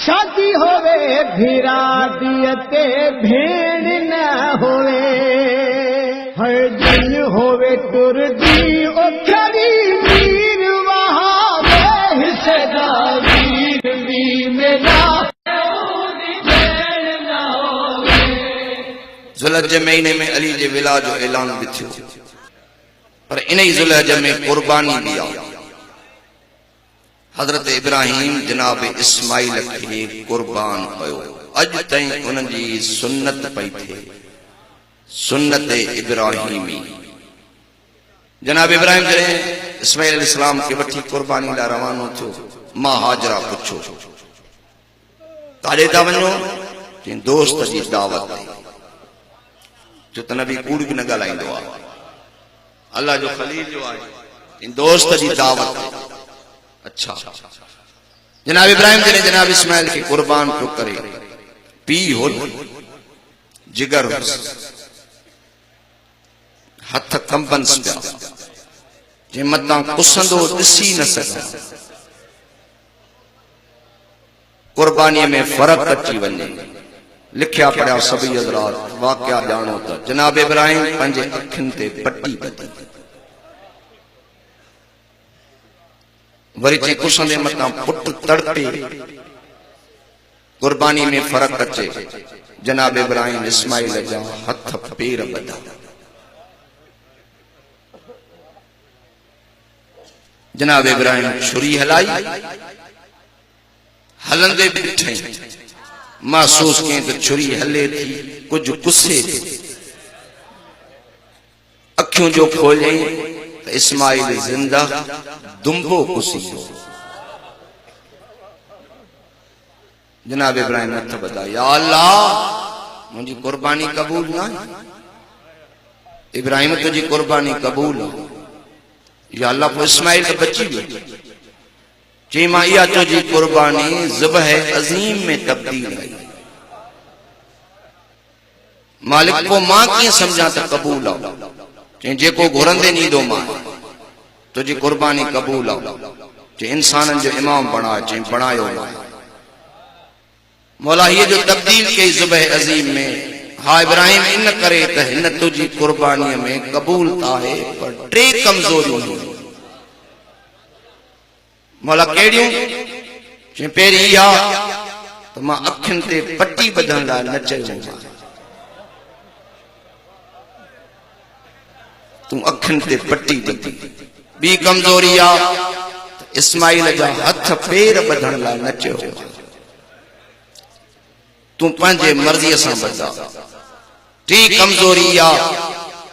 शादी होवे भीरा दियते भेड़ न होवे हर दिन होवे टुर दी उखड़ी वीर वहावे हिस्सेदार वीर मेरा ज़ुल्हज महीने में अली जे विला जो ऐलान भी थियो पर इन ही ज़ुल्हज में कुर्बानी दिया हजरत इब्राहिम जनाब इस्माइल के कुर्बान कयो अज ताईं उन जी सुन्नत पई थे सुन्नत इब्राहिमी जनाब इब्राहिम जॾहिं इस्माइल अलैहिस्सलाम के वठी कुर्बानी लाइ रवानो थियो मां हाजरा पुछो काॾे था वञो चई दोस्त जी दावत जो त नबी कूड़ भी न ॻाल्हाईंदो आहे अल्लाह जो खलील जो आहे दोस्त जी दावत अच्छा जनाब इब्राहिम जने जनाब इस्माइल के कुर्बान पियो करे पी हो जिगर हो हथ कंबन पिया जे मतां कुसंदो ॾिसी न सघां कुर्बानी में फर्क अची वञे लिखिया पढ़िया सभी हज़रात वाक़िया ॼाणो त जनाब इब्राहिम पंहिंजे अखियुनि ते पट्टी ॿधी वरी चई कुसंदे मतां पुट तड़पे कुर्बानी में फर्क अचे जनाब इब्राहिम इस्माइल जा हथ पेर ॿधा जनाब इब्राहिम छुरी हलाई हलंदे भी ॾिठई महसूस कई तो छुरी हले थी कुछ गुस्से थी अखियों जो खोलई तो इस्माइल जिंदा दुम्बो कुसी जनाब इब्राहिम हथ बता या अल्लाह मुझी कुर्बानी कबूल ना इब्राहिम तुझी कुर्बानी कबूल या अल्लाह को इस्माइल तो बची गई चई मां इहा तुझी कुर्बानी ज़िबह अज़ीम में तब्दील आई मालिक को मां कीअं समझा त कबूल आ चई जेको घुरंदे नींदो मां तुझी कुर्बानी कबूल आ चई इंसानन जो इमाम बणा चई बणायो मौला ये जो तब्दील कई ज़िबह अज़ीम में हा इब्राहिम इन करे त हिन तुझी कुर्बानी में कबूल आहे पर टे कमजोरियूं मौला केड़ियूं चई पहिरीं इहा त मां अखियुनि ते पट्टी ॿधण लाइ न चयो तू अखियुनि ते पट्टी ॿधी ॿी कमजोरी आ इस्माइल जा हथ पेर ॿधण लाइ न चयो तू पंहिंजे मर्ज़ीअ सां ॿधा टी कमजोरी आ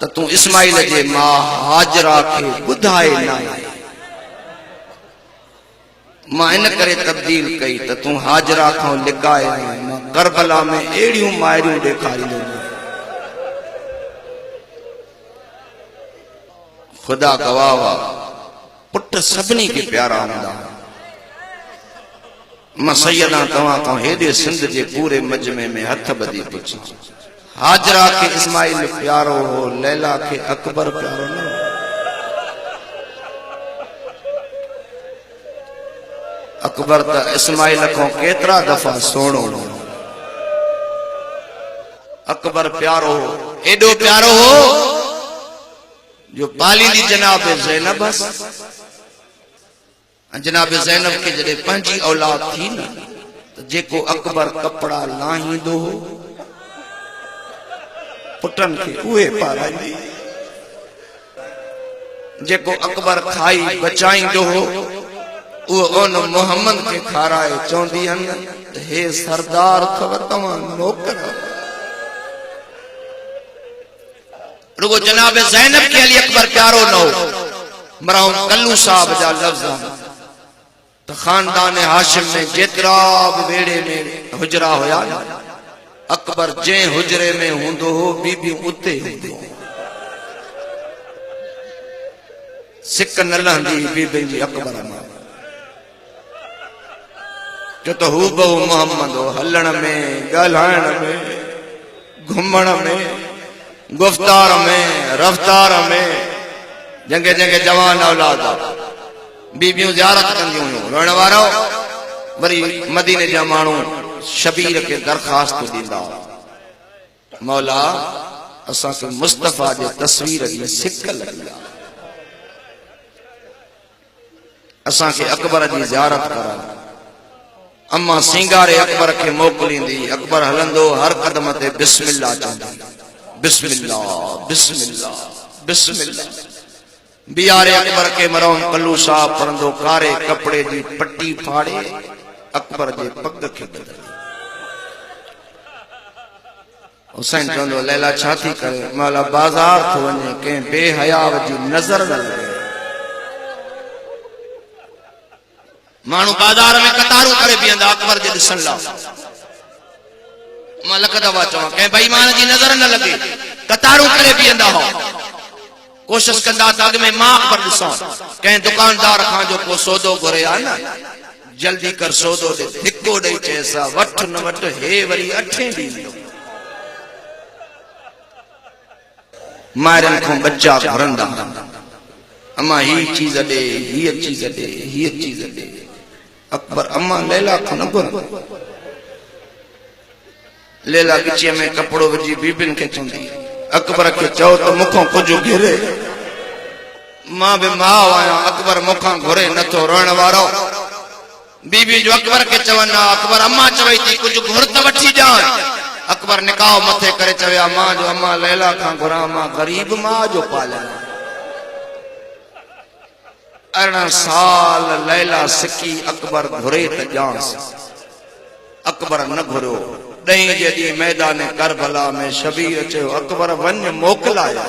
त तू इस्माइल जे मां हाजरा खे ॿुधाए न मां इन करे तब्दील कई त तू हाजरा खां लिकाए मां करबला में एड़ियूं मारियूं ॾेखारींदो खुदा गवाह पुट सभिनी के प्यारा हूंदा मां सैयदा तव्हां खां हेॾे सिंध जे पूरे मजमे में हथ ॿधी पुछां हाजरा के इस्माइल प्यारो हो लैला के अकबर प्यारो न अकबर त इस्माइल को केतरा दफा सोणो अकबर प्यारो हो एडो प्यारो हो जो पालींदी जनाब ज़ैनब जनाब ज़ैनब के जडे पंहिंजी औलाद थी न तो जेको अकबर कपड़ा लाहींदो हो पुटन के उहे पाराईंदी जेको अकबर खाई बचाईंदो हो वो उन मोहम्मद के खाराए चौंदी हन हे सरदार खबर तव्हां नौकर रुगो जनाब ज़ैनब के अली अकबर प्यारो न हो मराउन कल्लू साहब जा लफ्ज तो खानदान हाशिम में जेतरा बेड़े में हुजरा होया अकबर जे हुजरे में हुंदो हो बीबी उते हुंदो सिक न लहंदी बीबी जी अकबर में जो तो हू बहु मोहम्मद हो हलण में ॻाल्हाइण में घुमण में गुफ्तार में रफ्तार में जंगे जंगे जवान औलाद बीबियूं ज़ियारत कंदियूं हुयूं रोइण वारो वरी मदीने जा माण्हू शबीर के दरखास्त ॾींदा, मौला असांखे मुस्तफ़ा जे तस्वीर जी सिक लगी आहे, असांखे अकबर जी ज़ियारत करा। अम्मा सिंगारे अकबर के मोकिलींदी, अकबर हलंदो हर कदम ते बिस्मिल्लाह चवंदी, बिस्मिल्लाह बिस्मिल्लाह बिस्मिल्लाह। बियारे अकबर के मरौन कल्लू साहब पढ़ंदो, कारे कपड़े जी पट्टी फाड़े अकबर जे पग खे बदले। हुसैन चवंदो, लैला छा थी करे? मौला बाज़ार थो वञे, कंहिं बेहया जी नज़र न लगे। माण्हू बाज़ार में कतारूं करे बीहंदा अकबर जे ॾिसण लाइ। मां लख दफ़ा चवां, कंहिं बेईमान जी नज़र न लगे, कतारूं करे बीहंदा हो, कोशिश कंदा त अॻ में मां अकबर ॾिसां। कंहिं दुकानदार खां जो को सौदो घुरे आहे न, जल्दी कर सौदो दे, धिको ॾेई चएसा वठ न वठ, हे वरी अठे ॾींदो। मारन को बच्चा घुरंदा, अम्मा ही चीज दे, ही चीज दे, ही चीज दे। अकबर अम्मा लैला को न घुर। लैला गिचीअ में कपड़ो विझी बीबिन के चवंदी, अकबर के चओ तो मुखों कुछ घिरे। मां भी मां आया, अकबर मुखां घुरे नथो रोइण वारो। बीबी जो अकबर के चवना, अकबर अम्मा चवई थी कुछ घुर त वठी ॼाण। अकबर निकाह मथे करे चवया, मां जो अम्मा लैला खां घुरा, मां गरीब मां जो पालिया। 18 साल लैला सिकी, अकबर घुरे त ॼाणस। अकबर न घुरियो। 10 जे ॾींहुं मैदान करबला में शबीर चयो, अकबर वञ मोकिलाया।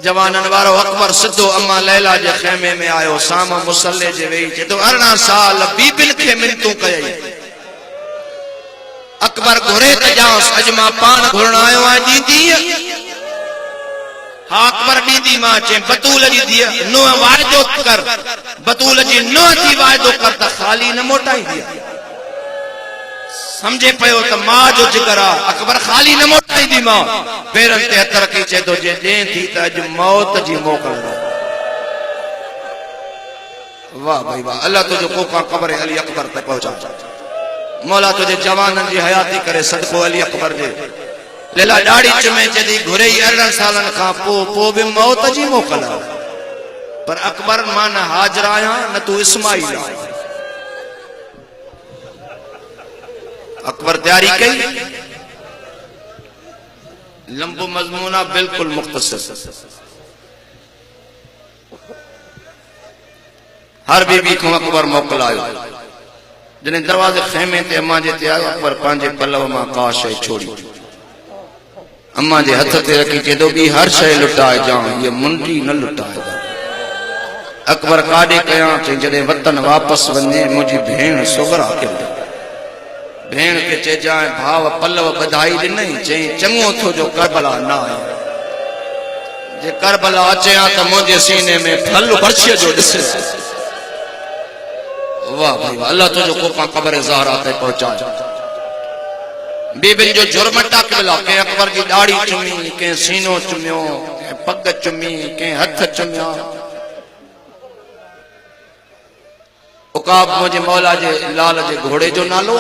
जवानन वारो अकबर सिधो अम्मा लैला जे खेमे में आयो, साम मुसल्ले जे वेही चए तो 18 साल बीबिन खे मिनतूं कयई। अकबर घुरे त ॼाणस, अॼु मां पान घुरण आयो आहियां, ॾींदी? हा अकबर ॾींदी। मां चए बतूल जी धीअ नुंहुं वाइदो कर, बतूल जी नुंहुं थी वाइदो कर त ख़ाली न मोटाईंदी। समझे पियो त मां जो जिगर आहे, अकबर ख़ाली न मोटाईंदी। मां पेरनि ते हथ रखी चए थो, जे ॾे थी त अॼु मौत जी मोकल। वाह भाई वाह, अल्लाह तुंहिंजो कोका क़ब्र अली अकबर ते पहुचा। मौला तुझे जवाननि जी हयाती करे सदको अली अकबर जे। लैला ॾाढ़ी चुमे जॾहिं घुरे 18 सालनि खां पोइ बि मौत जी मोकल। पर अकबर मां न हाजिर आहियां न तू इस्माइल आहीं। अकबर तैयारी कई, लंबो मजमूना बिल्कुल मुख्तसर। हर बीबी को अकबर मोकलायो। जॾहिं दरवाजे खेमे ते अम्मा जे ते आयो, अकबर पंहिंजे पलव मां का शइ छोड़ी अम्मा जे हथ ते रखी चए थो, ॿी हर शइ लुटाए जान, ये मुंडी न लुटाए। अकबर काॾे कयां? चई जॾहिं वतन वापसि वञे मुंहिंजी भेण सुगरा कंदी। भेण खे चइजांइ भाव पलव बधाई ॾिनई, चई चङो थो जो करबला न आयो। जे करबला अचे हा त मुंहिंजे सीने में फल बर्छीअ जो ॾिसे। वाह भाई वाह, अल्लाह तुझो कोका क़ब्र ज़हरा ते पहुचाए। बीबिन जो जुर्म टाकिबला, कंहिं अकबर जी ॾाढ़ी चुमी, कंहिं सीनो चुमियो, कंहिं पग चुमी, कंहिं हथ चुमिया। उकाब मुंहिंजे मौला जे लाल जे घोड़े जो नालो।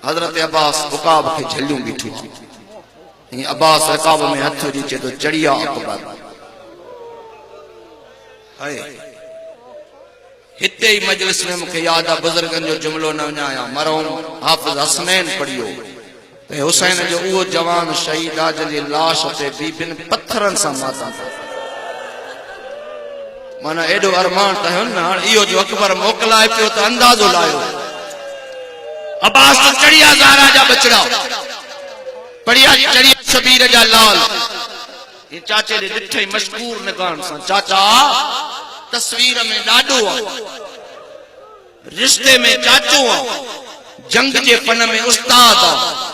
हज़रत अब्बास उकाब खे झलियूं बीठियूं। हीअं अब्बास रकाब में हथ विझी चए थो, चढ़िया अकबर। हाय हिते ही मजलिस में मूंखे यादि आहे, बुज़ुर्गनि जो जुमिलो न विञायां। मरहूम हाफ़िज़ हसनैन पढ़ियो त हुसैन जो उहो जवान शहीद आहे जंहिंजी लाश ते बीबिन पत्थरनि सां माता। माना एॾो अरमान त हुन हाणे इहो जो अकबर मोकिलाए पियो त अंदाज़ो लायो। अब्बास तो चढ़िया ज़हरा जा बचड़ा, बढ़िया चढ़िया शबीर जा लाल। ये चाचे दे ॾिठे मशकूर निगाहनि सां, चाचा तस्वीर में ॾाॾो आहे, रिश्ते में चाचो आहे, जंग जे फन में उस्ताद आहे,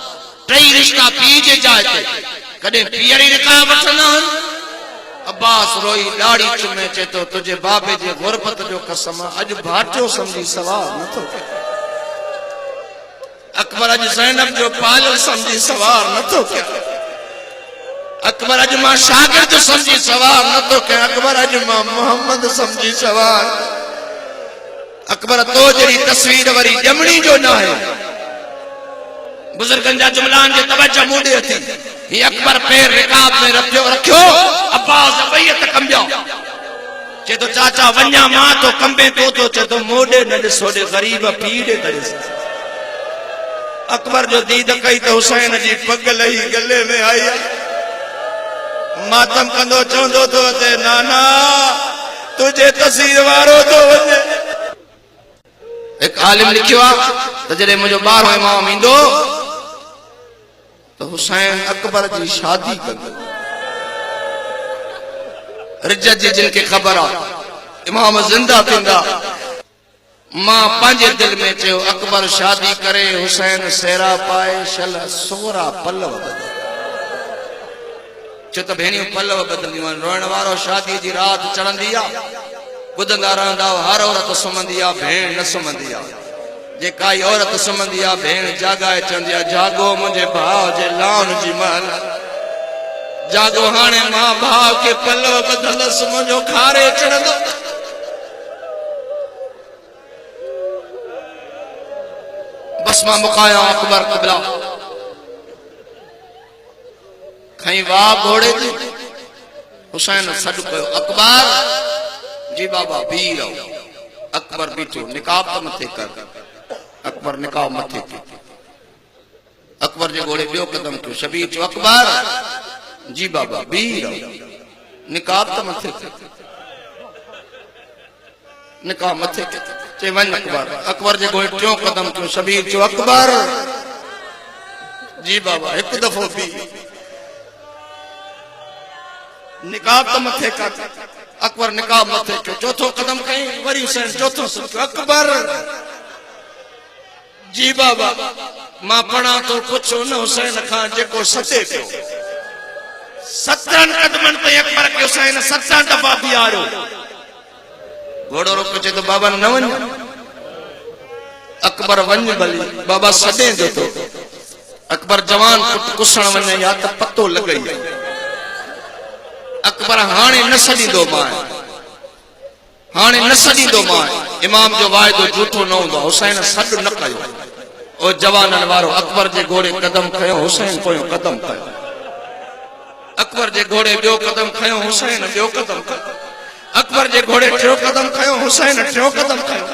टई रिश्ता पीउ जे जाइ ते, कॾहिं पीअरी निकाह वठंदा आहिनि। अब्बास रोई ॾाढ़ी चुमे चए थो, तुंहिंजे बाबे जे गुरबत जो कसम, अॼु भाटियो समझी सवार नथो करे। अकबर अॼु ज़ैनब जो पालियल समझी सवार नथो करे। अकबर अॼु मां शागिर्द समझी सवार नथो करे। अकबर अॼु मां मोहम्मद समझी सवार। अकबर तो जड़ी तस्वीर वरी जमणी जो ना है बुजुर्गन जा जुमलान जे तवज्जो मूंदे थी ही अकबर पैर रिकाब में रखियो अब्बास बैयत कंबियो चे तो चाचा वन्या मां तो कंबे तो चे तो मोडे न ॾिसोडे गरीब पीड़े करिस अकबर जो दीद कई तो हुसैन जी पग लही गले में आई मातम कंदो चवंदो तो ते नाना तुझे तस्वीर वारो तो वने एक आलिम लिखियो तो जडे मुजो बारो इमाम इंदो तो हुसैन अकबर जी शादी कंदो रिजत जी जिनके खबर आ इमाम जिंदा थिंदा मां पंहिंजे दिल में चयो अकबर शादी करे हुसैन सेरा पाए शल सोरा पल्लव बदल चो त भेणियूं पल्लव बदलियूं रोइण वारो शादी जी रात चढ़ंदी आ ॿुधंदा रहंदा हर औरत सुम्हंदी आ भेण न सुम्हंदी आ जे काई औरत सुम्हंदी आ भेण जागाए चवंदी आ जागो मुंहिंजे भाउ जे लाउन जी महल जागो हाणे मां भाउ के पल्लव बदलस मुंहिंजो खारे चढ़ंदो बस मां मुकाया अकबर क़िबला खई वाह घोड़े जी हुसैन सॾु कयो अकबर जी बाबा भी रहो अकबर बीठो निकाब तो मथे कर अकबर निकाब मथे कयो अकबर जे घोड़े ॿियो कदम कयो शबीर चयो अकबर जी बाबा भी रहो निकाब तो मथे कर निकाब मथे चे वन अकबर अकबर जे घोड़े टियों कदम कयो शबीर चयो अकबर जी बाबा एक दफो भी निकाब तो मथे कर अकबर निकाब मथे कयो चौथो कदम कई वरी हुसैन चौथो कयो अकबर जी बाबा मां पढ़ा तो पुछो न हुसैन खां जेको सते कयो 17 कदमन ते अकबर के हुसैन 17 दफा बियारो घोड़ो रुक चे तो बाबा न वन अकबर वन भली बाबा सदे जो तो अकबर जवान कुसण वने या त पतो लगई अकबर हाने न सदींदो मां हाने न सदींदो मां इमाम जो वायदो झूठो न हुंदो हुसैन सद न कयो ओ जवानन वारो अकबर जे घोड़े कदम खयो हुसैन पोयो कदम खयो अकबर जे घोड़े ॿियो कदम खयो हुसैन ॿियो कदम खयो अकबर जे घोड़े टियों कदम खयो हुसैन टियों कदम खयो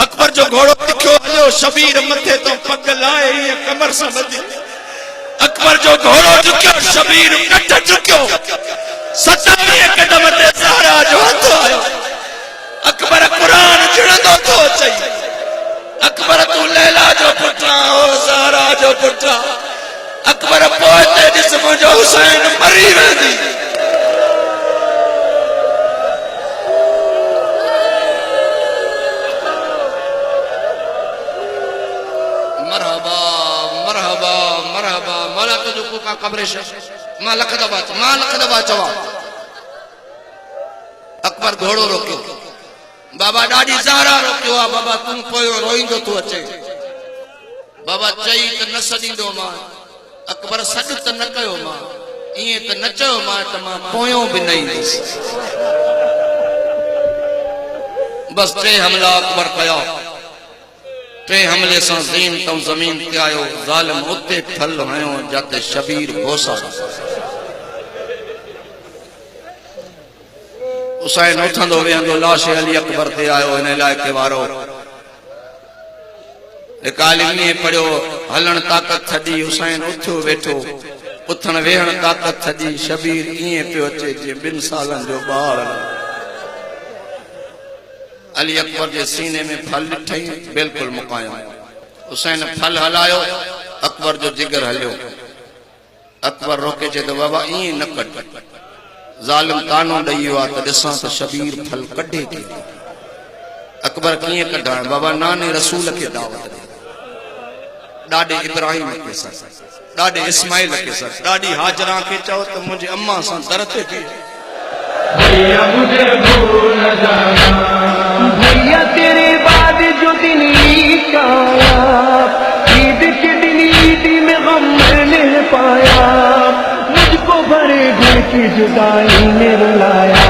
अकबर जो घोड़ो लिखियो हलियो शबीर मथे तो पग लाए ये कमर सां बधी अकबर जो घोड़ो झुकियो शबीर कट झुकियो 27 कदम ते ज़हरा जो हथ आयो अकबर कुरान चिड़ंदो तो चई अकबर तू लैला जो पुटा हो ज़हरा जो पुटा अकबर पोते ॾिस मुंहिंजो हुसैन मरी वेंदी मरहबा मरहबा मरहबा मौला तुझको का कब्रिश मां लख दबा चवा अकबर घोड़ो रोकियो बाबा ॾाढी ज़हरा रोकियो आहे बाबा तू पोयो रोईंदो तू अचे बाबा चई त न सदींदो मां अकबर सॾ त न कयो मां ईअं त न चयो मां त मां पोयो बि न ईंदुसि बस 3 हमला अकबर कया 3 हमले सां ज़ीन तो ज़मीन ते आयो ज़ालिम उते थल हयो जाते शबीर घोसा हुसैन उथंदो वेंदो लाश अली अकबर ते आयो इन इलाइक़े वारो एक आलिम ने पढ़ियो हलण ताकत थदी हुसैन उठो वेठो उथण वेहण ताकत थदी शबीर इए पियो अचे जे 2 सालन जो ॿार अली अकबर जे सीने में फल ठई बिल्कुल मुकायो हुसैन फल हलायो अकबर जो जिगर हलियो अकबर रोके जे तो बाबा इए न कट ज़ालिम तानो ॾई आ त ॾिसां त शबीर फल कढे थी अकबर कीअं कढाए बाबा नाने रसूल के दावत ॾे ॾाॾे इब्राहिम के साथ ॾाॾे इस्माइल के साथ ॾाॾी हाजरा के चओ त मुंहिंजे अम्मा सां दर ते थी भैया मुझे भूल न जाना भैया तेरे बाद जो दिन ईद का आया ईद के दिन ईद में गम मैंने पाया मुझको भरे घर की जुदाई में रुलाया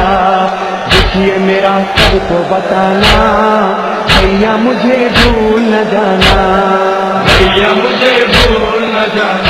देखिए मेरा सबको बताना भैया मुझे भूल न जाना, भैया मुझे भूल न जाना।